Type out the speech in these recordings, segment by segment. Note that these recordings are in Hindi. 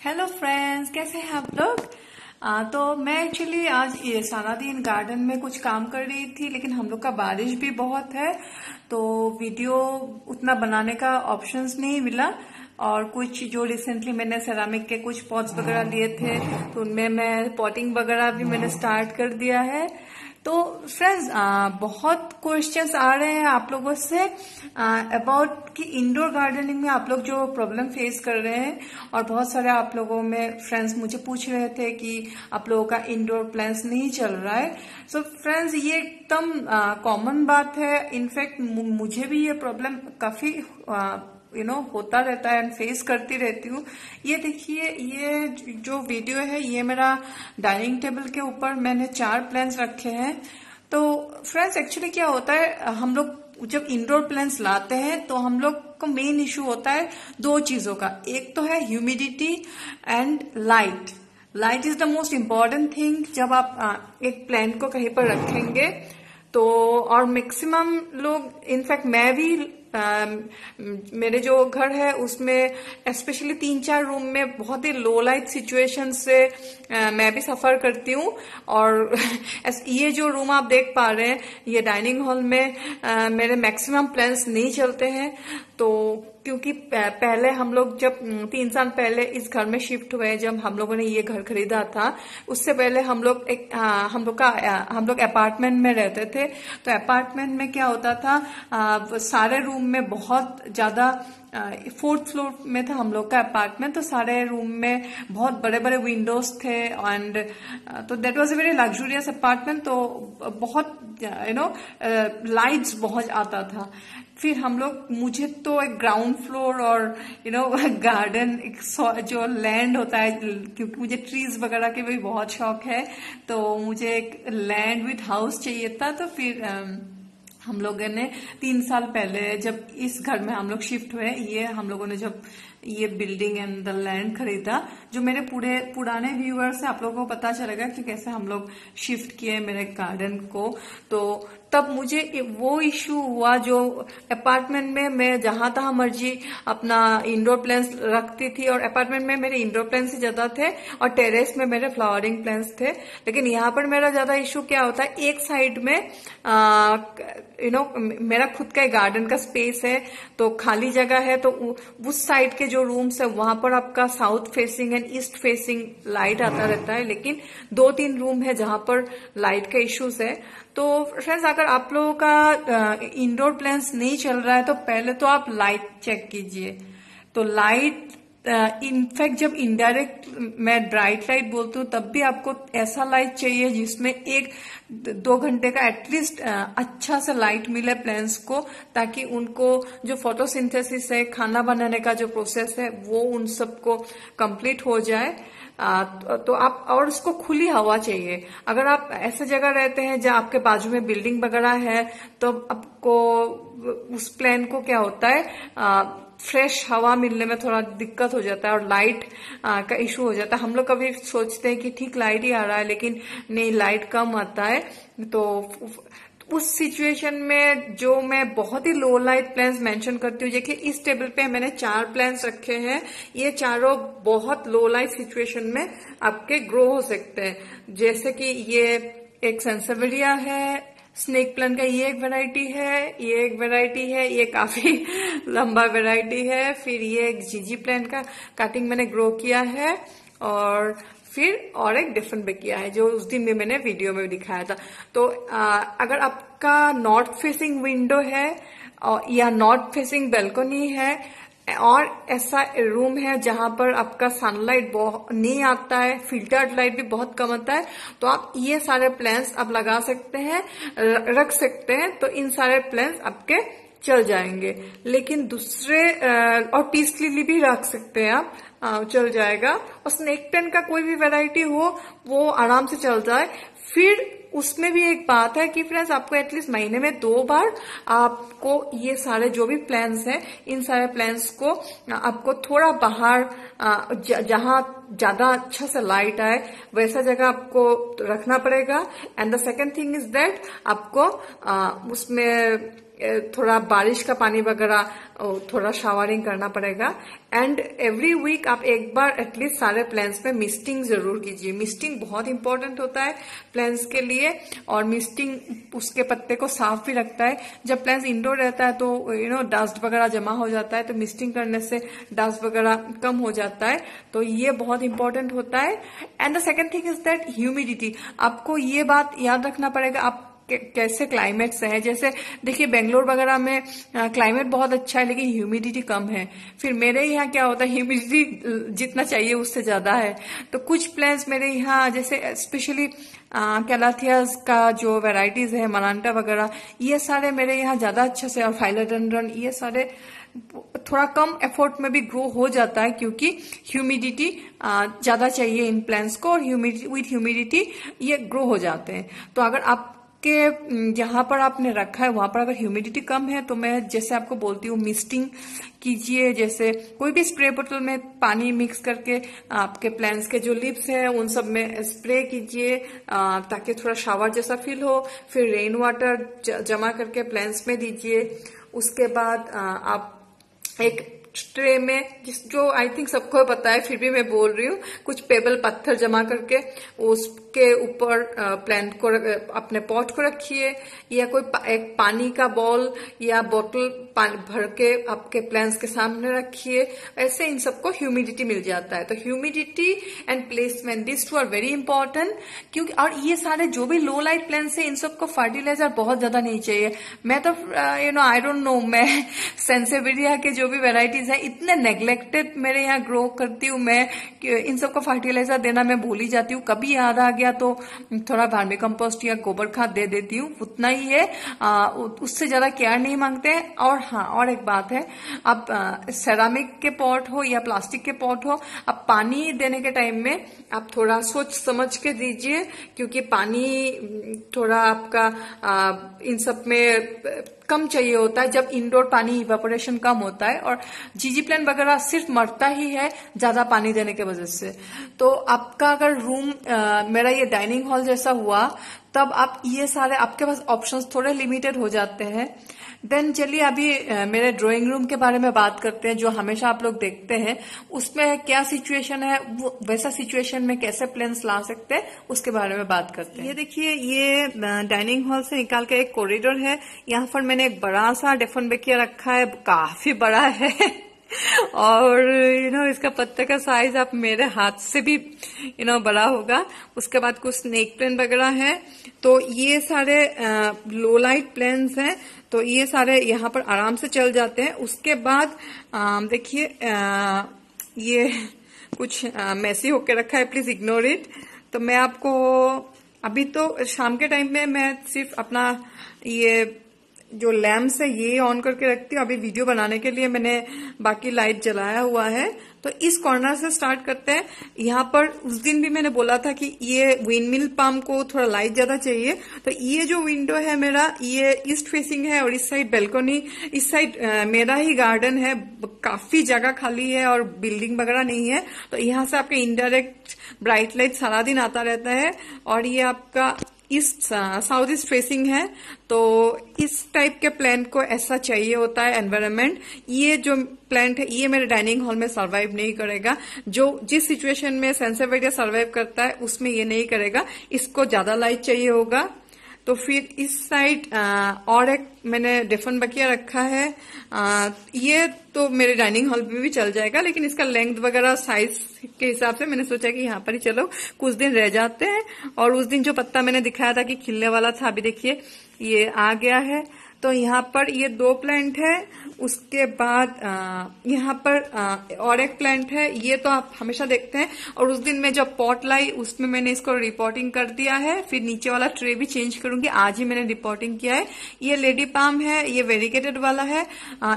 हेलो फ्रेंड्स, कैसे हैं आप लोग। तो मैं एक्चुअली आज ये सारा दिन गार्डन में कुछ काम कर रही थी, लेकिन हम लोग का बारिश भी बहुत है तो वीडियो उतना बनाने का ऑप्शंस नहीं मिला। और कुछ जो रिसेंटली मैंने सेरामिक के कुछ पॉट्स वगैरह लिए थे तो उनमें मैं पॉटिंग वगैरह भी मैंने स्टार्ट कर दिया है। तो फ्रेंड्स, बहुत क्वेश्चंस आ रहे हैं आप लोगों से अबाउट कि इंडोर गार्डनिंग में आप लोग जो प्रॉब्लम फेस कर रहे हैं, और बहुत सारे आप लोगों में फ्रेंड्स मुझे पूछ रहे थे कि आप लोगों का इंडोर प्लांट्स नहीं चल रहा है। सो फ्रेंड्स, ये एकदम कॉमन बात है। इनफैक्ट मुझे भी ये प्रॉब्लम काफी होता रहता है एंड फेस करती रहती हूँ। ये देखिए, ये जो वीडियो है ये मेरा डाइनिंग टेबल के ऊपर मैंने 4 प्लांट्स रखे हैं। तो फ्रेंड्स, एक्चुअली क्या होता है, हम लोग जब इंडोर प्लांट्स लाते हैं तो हम लोग को मेन इश्यू होता है 2 चीजों का। एक तो है humidity and light. Light is the most important thing जब आप एक प्लांट को कहीं पर रखेंगे तो। और मैक्सिमम लोग, इनफैक्ट मैं भी मेरे जो घर है उसमें स्पेशली 3-4 रूम में बहुत ही लो लाइट सिचुएशन से मैं भी सफर करती हूँ। और ये जो रूम आप देख पा रहे हैं, ये डाइनिंग हॉल में मेरे मैक्सिमम प्लांट्स नहीं चलते हैं। तो क्योंकि पहले हम लोग जब 3 साल पहले इस घर में शिफ्ट हुए, जब हम लोगों ने ये घर खरीदा था, उससे पहले हम लोग अपार्टमेंट में रहते थे। तो अपार्टमेंट में क्या होता था, सारे रूम में बहुत ज्यादा 4th फ्लोर में था हम लोग का अपार्टमेंट, तो सारे रूम में बहुत बड़े बड़े विंडोज थे एंड तो that was a very luxurious apartment. तो बहुत लाइट्स बहुत आता था। फिर हम लोग, मुझे तो एक ग्राउंड फ्लोर और गार्डन, जो लैंड होता है, क्योंकि मुझे ट्रीज वगैरह के भी बहुत शौक है, तो मुझे एक लैंड विथ हाउस चाहिए था। तो फिर हम लोगों ने 3 साल पहले जब इस घर में हम लोग शिफ्ट हुए, ये हम लोगों ने जब ये बिल्डिंग एंड द लैंड खरीदा, जो मेरे पुराने व्यूअर्स है, आप लोगों को पता चलेगा कि कैसे हम लोग शिफ्ट किए मेरे गार्डन को। तो तब मुझे वो इश्यू हुआ जो अपार्टमेंट में मैं जहां तहां मर्जी अपना इंडोर प्लांट्स रखती थी, और अपार्टमेंट में मेरे इंडोर प्लांट्स ही ज्यादा थे और टेरेस में मेरे फ्लावरिंग प्लांट्स थे। लेकिन यहाँ पर मेरा ज्यादा इश्यू क्या होता है, एक साइड में मेरा खुद का गार्डन का स्पेस है, तो खाली जगह है, तो उस साइड के जो रूम्स है वहां पर आपका south facing and east facing light आता रहता है। लेकिन 2-3 रूम है जहां पर लाइट का इश्यूज है। तो फ्रेंड्स, अगर आप लोगों का इंडोर प्लांट्स नहीं चल रहा है तो पहले तो आप लाइट चेक कीजिए। तो लाइट, इनफैक्ट जब इनडायरेक्ट मैं ब्राइट लाइट बोलती हूँ तब भी आपको ऐसा लाइट चाहिए जिसमें 1-2 घंटे का एटलीस्ट अच्छा सा लाइट मिले प्लांट्स को, ताकि उनको जो फोटोसिंथेसिस है, खाना बनाने का जो प्रोसेस है, वो उन सबको कंप्लीट हो जाए। तो आप, और उसको खुली हवा चाहिए। अगर आप ऐसे जगह रहते हैं जहां आपके बाजू में बिल्डिंग वगैरह है, तो आपको उस प्लांट को क्या होता है, फ्रेश हवा मिलने में थोड़ा दिक्कत हो जाता है और लाइट का इशू हो जाता है। हम लोग कभी सोचते हैं कि ठीक लाइट ही आ रहा है, लेकिन नहीं, लाइट कम आता है। तो उस सिचुएशन में जो मैं बहुत ही लो लाइट प्लांट्स मेंशन करती हूँ, देखिए इस टेबल पे मैंने 4 प्लांट्स रखे हैं। ये चारों बहुत लो लाइट सिचुएशन में आपके ग्रो हो सकते हैं। जैसे कि ये एक सेंसेविरिया है, स्नेक प्लांट का ये एक वैरायटी है, ये एक वैरायटी है, ये काफी लंबा वैरायटी है। फिर ये एक जीजी प्लांट का कटिंग मैंने ग्रो किया है, और फिर और एक डिफरेंट भी किया है जो उस दिन भी मैंने वीडियो में दिखाया था। तो अगर आपका नॉर्थ फेसिंग विंडो है या नॉर्थ फेसिंग बैल्कनी है, और ऐसा रूम है जहां पर आपका सनलाइट नहीं आता है, फिल्टर्ड लाइट भी बहुत कम आता है, तो आप ये सारे प्लांट्स आप लगा सकते हैं, रख सकते हैं। तो इन सारे प्लांट्स आपके चल जाएंगे। लेकिन दूसरे, और पीस लिली भी रख सकते हैं आप, चल जाएगा। और स्नेक प्लांट का कोई भी वैरायटी हो वो आराम से चल जाए। फिर उसमें भी एक बात है कि फ्रेंड्स, आपको एटलीस्ट महीने में 2 बार आपको ये सारे जो भी प्लांट्स हैं, इन सारे प्लांट्स को आपको थोड़ा बाहर, जहां ज्यादा अच्छा से लाइट आए वैसा जगह आपको रखना पड़ेगा। And the second thing is that आपको उसमें थोड़ा बारिश का पानी वगैरह थोड़ा शावरिंग करना पड़ेगा। एंड एवरी वीक आप एक बार एटलीस्ट सारे प्लांट्स में मिस्टिंग जरूर कीजिए। मिस्टिंग बहुत इंपॉर्टेंट होता है प्लांट्स के लिए, और मिस्टिंग उसके पत्ते को साफ भी रखता है। जब प्लांट्स इंडोर रहता है तो डस्ट वगैरह जमा हो जाता है, तो मिस्टिंग करने से डस्ट वगैरह कम हो जाता है, तो ये बहुत इंपॉर्टेंट होता है। And the second thing is that humidity. आपको ये बात याद रखना पड़ेगा आप कैसे क्लाइमेट से है। जैसे देखिए बेंगलोर वगैरह में क्लाइमेट बहुत अच्छा है लेकिन ह्यूमिडिटी कम है। फिर मेरे यहाँ क्या होता है, ह्यूमिडिटी जितना चाहिए उससे ज्यादा है। तो कुछ प्लांट्स मेरे यहाँ जैसे स्पेशली कैलाथियास का जो वेराइटीज है, मरांटा वगैरह, ये सारे मेरे यहाँ ज्यादा अच्छे से, और फाइलोडेंड्रन, ये सारे थोड़ा कम एफर्ट में भी ग्रो हो जाता है क्योंकि ह्यूमिडिटी ज्यादा चाहिए इन प्लांट्स को, और विथ ह्यूमिडिटी ये ग्रो हो जाते हैं। तो अगर आपके जहां पर आपने रखा है वहां पर अगर ह्यूमिडिटी कम है तो मैं जैसे आपको बोलती हूँ मिस्टिंग कीजिए। जैसे कोई भी स्प्रे बोतल में पानी मिक्स करके आपके प्लांट्स के जो लिप्स है उन सब में स्प्रे कीजिए ताकि थोड़ा शावर जैसा फील हो। फिर रेन वाटर जमा करके प्लांट्स में दीजिए। उसके बाद आप एक ट्रे में, जो आई थिंक सबको पता है फिर भी मैं बोल रही हूँ, कुछ पेबल पत्थर जमा करके उसके ऊपर प्लांट को अपने पॉट को रखिए, या कोई एक पानी का बॉल या बोतल भर के आपके प्लांट्स के सामने रखिए। ऐसे इन सबको ह्यूमिडिटी मिल जाता है। तो humidity and placement, this two are very important. क्योंकि और ये सारे जो भी लो लाइट प्लांट्स है इन सबको फर्टिलाइजर बहुत ज्यादा नहीं चाहिए। मैं तो आई डोंट नो, मैं सेंसेविरिया के जो भी वेराइटीज है इतने नेग्लेक्टेड मेरे यहाँ ग्रो करती हूँ मैं, इन सबको फर्टिलाइजर देना मैं भूल ही जाती हूँ। कभी याद आ गया तो थोड़ा वर्मी कंपोस्ट या गोबर खाद दे देती हूँ, उतना ही है, उससे ज्यादा केयर नहीं मांगते हैं। और हाँ, और एक बात है, आप सेरामिक के पॉट हो या प्लास्टिक के पॉट हो, आप पानी देने के टाइम में आप थोड़ा सोच समझ के दीजिए, क्योंकि पानी थोड़ा आपका इन सब में कम चाहिए होता है जब इंडोर पानी इवेपोरेशन कम होता है, और जीजी प्लांट वगैरह सिर्फ मरता ही है ज्यादा पानी देने के वजह से। तो आपका अगर रूम मेरा ये डाइनिंग हॉल जैसा हुआ, तब आप ये सारे आपके पास ऑप्शंस थोड़े लिमिटेड हो जाते हैं। देन चलिए अभी मेरे ड्राइंग रूम के बारे में बात करते हैं, जो हमेशा आप लोग देखते हैं। उसमें क्या सिचुएशन है, वो वैसा सिचुएशन में कैसे प्लांट्स ला सकते हैं उसके बारे में बात करते हैं। ये देखिए, ये डाइनिंग हॉल से निकाल के एक कॉरिडोर है। यहाँ पर मैंने एक बड़ा सा डेफोनबेकिया रखा है, काफी बड़ा है और इसका पत्ते का साइज आप मेरे हाथ से भी बड़ा होगा। उसके बाद कुछ स्नेक प्लांट वगैरह है। तो ये सारे लो लाइट प्लांट्स हैं, तो ये सारे यहाँ पर आराम से चल जाते हैं। उसके बाद देखिए ये कुछ मैसी होके रखा है, प्लीज इग्नोर इट। तो मैं आपको अभी तो शाम के टाइम में मैं सिर्फ अपना ये जो लैम्प है ये ऑन करके रखती हूँ। अभी वीडियो बनाने के लिए मैंने बाकी लाइट जलाया हुआ है। तो इस कॉर्नर से स्टार्ट करते हैं। यहाँ पर उस दिन भी मैंने बोला था कि ये विंडमिल पाम को थोड़ा लाइट ज्यादा चाहिए। तो ये जो विंडो है मेरा, ये ईस्ट फेसिंग है, और इस साइड बैल्कनी, इस साइड मेरा ही गार्डन है, काफी जगह खाली है और बिल्डिंग वगैरह नहीं है। तो यहाँ से आपके इनडायरेक्ट ब्राइट लाइट सारा दिन आता रहता है। और ये आपका ईस्ट साउथ ईस्ट फेसिंग है, तो इस टाइप के प्लांट को ऐसा चाहिए होता है एनवायरनमेंट। ये जो प्लांट है ये मेरे डाइनिंग हॉल में सरवाइव नहीं करेगा। जो जिस सिचुएशन में सेंसेविरिया सरवाइव करता है उसमें ये नहीं करेगा, इसको ज्यादा लाइट चाहिए होगा। तो फिर इस साइड और एक मैंने डेफोनबेकिया रखा है। ये तो मेरे डाइनिंग हॉल में भी चल जाएगा, लेकिन इसका लेंथ वगैरह साइज के हिसाब से मैंने सोचा कि यहाँ पर ही चलो कुछ दिन रह जाते हैं। और उस दिन जो पत्ता मैंने दिखाया था कि खिलने वाला था, अभी देखिए ये आ गया है। तो यहाँ पर ये 2 प्लांट है। उसके बाद यहाँ पर और एक प्लांट है, ये तो आप हमेशा देखते हैं। और उस दिन मैं जब पॉट लाई उसमें मैंने इसको रिपोर्टिंग कर दिया है। फिर नीचे वाला ट्रे भी चेंज करूंगी, आज ही मैंने रिपोर्टिंग किया है। ये लेडी पाम है, ये वेरिगेटेड वाला है।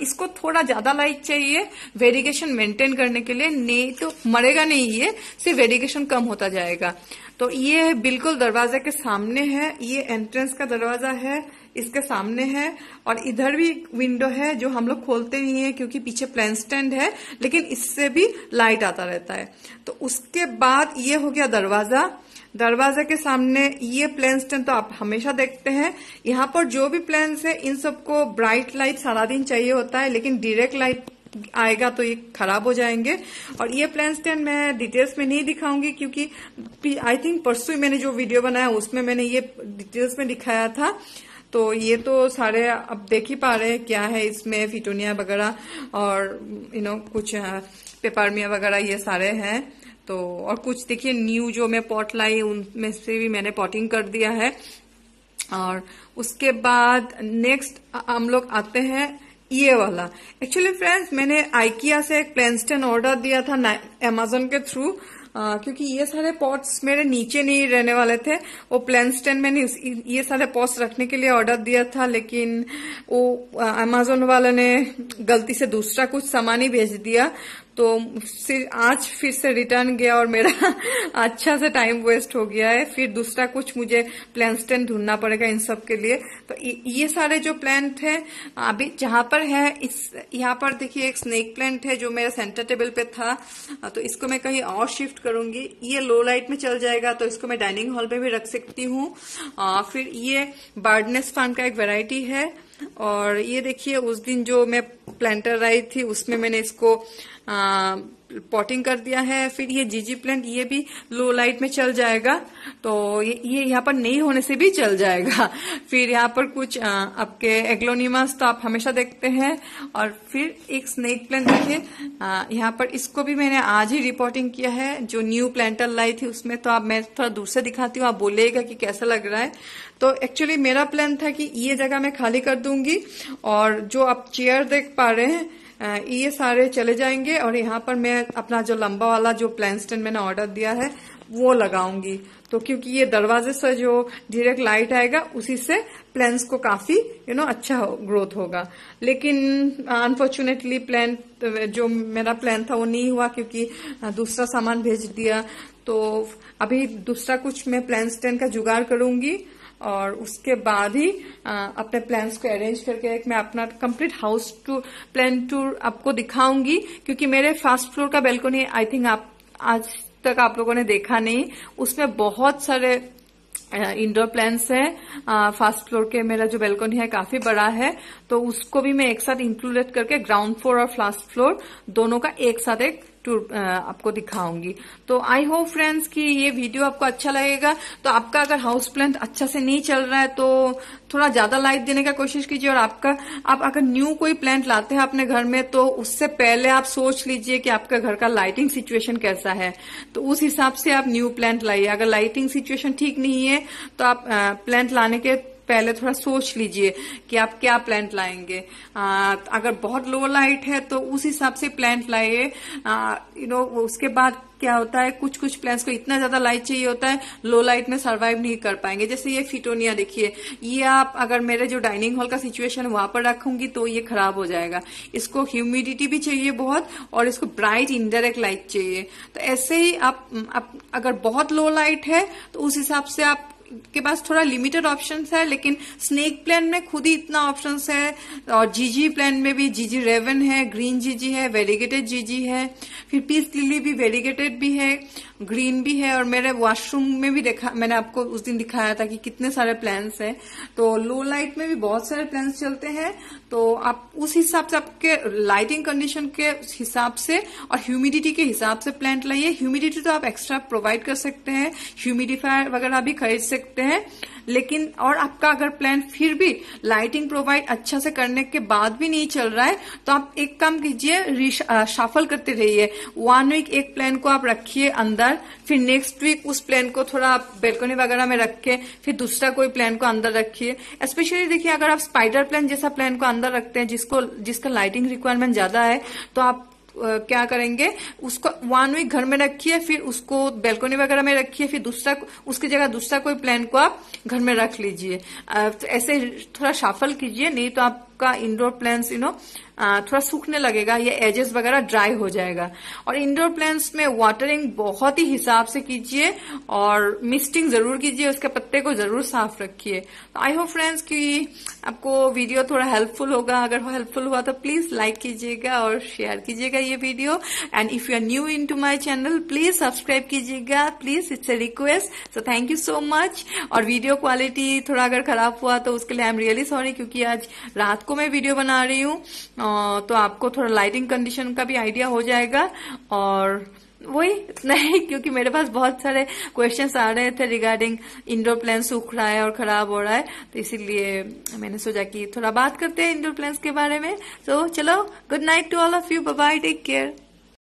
इसको थोड़ा ज्यादा लाइट चाहिए वेरिगेशन मेंटेन करने के लिए, नहीं तो मरेगा नहीं, ये सिर्फ वेरिगेशन कम होता जाएगा। तो ये बिल्कुल दरवाजे के सामने है, ये एंट्रेंस का दरवाजा है, इसके सामने है। और इधर भी विंडो है जो हम लोग खोलते नहीं है क्योंकि पीछे प्लांट स्टैंड है, लेकिन इससे भी लाइट आता रहता है। तो उसके बाद ये हो गया दरवाजा। दरवाजे के सामने ये प्लांट स्टैंड तो आप हमेशा देखते हैं। यहाँ पर जो भी प्लांट्स है इन सबको ब्राइट लाइट सारा दिन चाहिए होता है, लेकिन डायरेक्ट लाइट आएगा तो ये खराब हो जाएंगे। और ये प्लांट स्टैंड मैं डिटेल्स में नहीं दिखाऊंगी, क्योंकि आई थिंक परसों मैंने जो वीडियो बनाया उसमें मैंने ये डिटेल्स में दिखाया था। तो ये तो सारे अब देख ही पा रहे हैं क्या है इसमें, फिटोनिया वगैरह और कुछ पेपरमिया वगैरह ये सारे हैं। तो और कुछ देखिए न्यू जो मैं पॉट लाई उनमें से भी मैंने पॉटिंग कर दिया है। और उसके बाद नेक्स्ट हम लोग आते हैं ये वाला। एक्चुअली फ्रेंड्स मैंने आइकिया से एक प्लांट स्टैंड ऑर्डर दिया था अमेजोन के थ्रू, क्योंकि ये सारे पॉट्स मेरे नीचे नहीं रहने वाले थे। वो प्लांट स्टैंड मैंने ये सारे पॉट्स रखने के लिए ऑर्डर दिया था, लेकिन वो अमेजोन वाले ने गलती से दूसरा कुछ सामान ही भेज दिया। तो आज फिर से रिटर्न गया और मेरा अच्छा से टाइम वेस्ट हो गया है। फिर दूसरा कुछ मुझे प्लांट स्टैंड ढूंढना पड़ेगा इन सब के लिए। तो ये सारे जो प्लांट है अभी जहां पर है, यहाँ पर देखिए एक स्नेक प्लांट है जो मेरा सेंटर टेबल पे था, तो इसको मैं कहीं और शिफ्ट करूंगी। ये लो लाइट में चल जाएगा तो इसको मैं डाइनिंग हॉल में भी रख सकती हूँ। फिर ये बर्डनेस फर्न का एक वेराइटी है। और ये देखिए उस दिन जो मैं प्लांटर लाई थी उसमें मैंने इसको पॉटिंग कर दिया है। फिर ये जीजी प्लांट ये भी लो लाइट में चल जाएगा, तो ये यहाँ पर नहीं होने से भी चल जाएगा। फिर यहाँ पर कुछ आपके एग्लोनिमस तो आप हमेशा देखते हैं। और फिर एक स्नेक प्लांट देखिए यहाँ पर, इसको भी मैंने आज ही रिपोर्टिंग किया है। जो न्यू प्लांटर लाई थी उसमें तो अब मैं थोड़ा दूर से दिखाती हूँ, आप बोलिएगा कि कैसा लग रहा है। तो एक्चुअली मेरा प्लान था कि ये जगह मैं खाली कर दूंगी और जो आप चेयर देख पा रहे हैं ये सारे चले जाएंगे और यहाँ पर मैं अपना जो लंबा वाला जो प्लांट स्टैंड मैंने ऑर्डर दिया है वो लगाऊंगी। तो क्योंकि ये दरवाजे से जो डायरेक्ट लाइट आएगा उसी से प्लांट्स को काफी अच्छा ग्रोथ होगा। लेकिन अनफॉर्चुनेटली प्लांट जो मेरा प्लान था वो नहीं हुआ, क्योंकि दूसरा सामान भेज दिया। तो अभी दूसरा कुछ मैं प्लांट स्टैंड का जुगाड़ करूंगी और उसके बाद ही अपने प्लान्स को अरेंज करके मैं अपना complete house tour plan tour आपको दिखाऊंगी। क्योंकि मेरे फर्स्ट फ्लोर का बैल्कनी आई थिंक आप आज तक आप लोगों ने देखा नहीं, उसमें बहुत सारे इंडोर प्लांट्स है। फर्स्ट फ्लोर के मेरा जो बैल्कनी है काफी बड़ा है, तो उसको भी मैं एक साथ इंक्लूडेड करके ग्राउंड फ्लोर और फर्स्ट फ्लोर दोनों का एक साथ एक टूर आपको दिखाऊंगी। तो आई होप फ्रेंड्स कि ये वीडियो आपको अच्छा लगेगा। तो आपका अगर हाउस प्लांट अच्छा से नहीं चल रहा है तो थोड़ा ज्यादा लाइट देने का कोशिश कीजिए। और आप अगर न्यू कोई प्लांट लाते हैं अपने घर में तो उससे पहले आप सोच लीजिए कि आपका घर का लाइटिंग सिचुएशन कैसा है, तो उस हिसाब से आप न्यू प्लांट लाइए। अगर लाइटिंग सिचुएशन ठीक नहीं है तो आप प्लांट लाने के पहले थोड़ा सोच लीजिए कि आप क्या प्लांट लाएंगे। अगर बहुत लो लाइट है तो उस हिसाब से प्लांट लाइए। उसके बाद क्या होता है, कुछ कुछ प्लांट्स को इतना ज्यादा लाइट चाहिए होता है, लो लाइट में सरवाइव नहीं कर पाएंगे। जैसे ये फिटोनिया देखिए, ये आप अगर मेरे जो डाइनिंग हॉल का सिचुएशन है वहां पर रखूंगी तो ये खराब हो जाएगा। इसको ह्यूमिडिटी भी चाहिए बहुत और इसको ब्राइट इनडायरेक्ट लाइट चाहिए। तो ऐसे ही आप अगर बहुत लो लाइट है तो उस हिसाब से आप के पास थोड़ा लिमिटेड ऑप्शंस है। लेकिन स्नेक प्लांट में खुद ही इतना ऑप्शंस है। और जीजी प्लांट में भी जीजी रेवन है, ग्रीन जीजी है, वेरीगेटेड जीजी है, फिर पीस लिली भी वेरीगेटेड भी है, ग्रीन भी है। और मेरे वॉशरूम में भी देखा, मैंने आपको उस दिन दिखाया था कि कितने सारे प्लांट्स हैं। तो लो लाइट में भी बहुत सारे प्लांट्स चलते हैं। तो आप उस हिसाब से आपके लाइटिंग कंडीशन के हिसाब से और ह्यूमिडिटी के हिसाब से प्लांट लाइए। ह्यूमिडिटी तो आप एक्स्ट्रा प्रोवाइड कर सकते हैं, ह्यूमिडिफायर वगैरह भी खरीद सकते हैं। लेकिन और आपका अगर प्लांट फिर भी लाइटिंग प्रोवाइड अच्छा से करने के बाद भी नहीं चल रहा है तो आप एक काम कीजिए, शाफल करते रहिए। 1 वीक एक प्लांट को आप रखिए अंदर, फिर नेक्स्ट वीक उस प्लांट को थोड़ा आप बैल्कनी वगैरह में रख के फिर दूसरा कोई प्लांट को अंदर रखिए। स्पेशली देखिए अगर आप स्पाइडर प्लांट जैसा प्लांट को अंदर रखते हैं जिसका लाइटिंग रिक्वायरमेंट ज्यादा है, तो आप क्या करेंगे, उसको 1 वीक घर में रखिए, फिर उसको बैल्कनी वगैरह में रखिए, फिर उसकी जगह दूसरा कोई प्लांट को आप घर में रख लीजिए। तो ऐसे थोड़ा शाफल कीजिए, नहीं तो आप आपका इंडोर प्लांट्स थोड़ा सूखने लगेगा, ये एजेस वगैरह ड्राई हो जाएगा। और इंडोर प्लांट्स में वाटरिंग बहुत ही हिसाब से कीजिए और मिस्टिंग जरूर कीजिए, उसके पत्ते को जरूर साफ रखिए। तो आई होप फ्रेंड्स कि आपको वीडियो थोड़ा हेल्पफुल होगा। अगर हेल्पफुल हुआ तो प्लीज लाइक कीजिएगा और शेयर कीजिएगा ये video. And if you are new in to my channel please subscribe कीजिएगा, please, it's a request. So thank you so much. और वीडियो क्वालिटी थोड़ा अगर खराब हुआ तो उसके लिए आई एम रियली सॉरी, क्योंकि आज रात को मैं वीडियो बना रही हूँ, तो आपको थोड़ा लाइटिंग कंडीशन का भी आइडिया हो जाएगा। और वही नहीं, क्योंकि मेरे पास बहुत सारे क्वेश्चंस आ रहे थे रिगार्डिंग इंडोर प्लांट सूख रहा है और खराब हो रहा है, तो इसीलिए मैंने सोचा कि थोड़ा बात करते हैं इंडोर प्लांट्स के बारे में। तो चलो, good night to all of you, bye bye, take care.